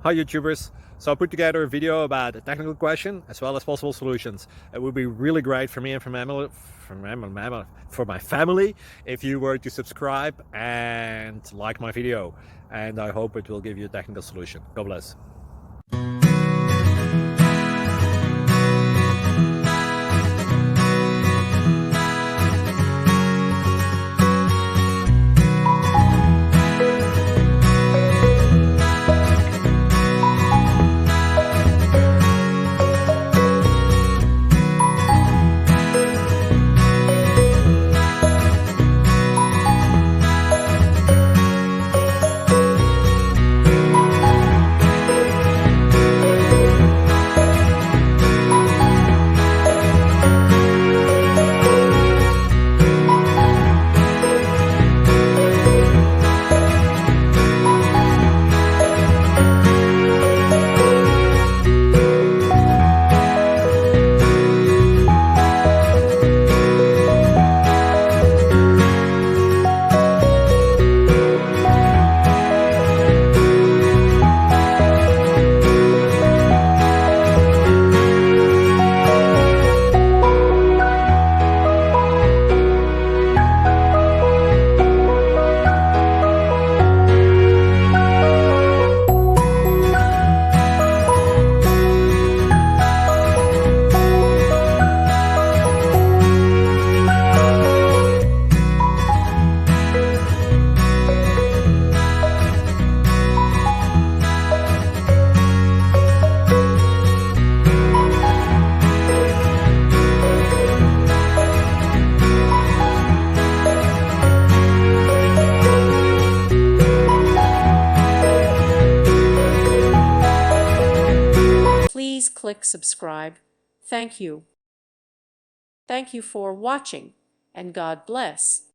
Hi YouTubers. So I put together a video about a technical question as well as possible solutions. It would be really great for me and for my family if you were to subscribe and like my video. And I hope it will give you a technical solution. God bless. Please click subscribe. Thank you. Thank you for watching, and God bless.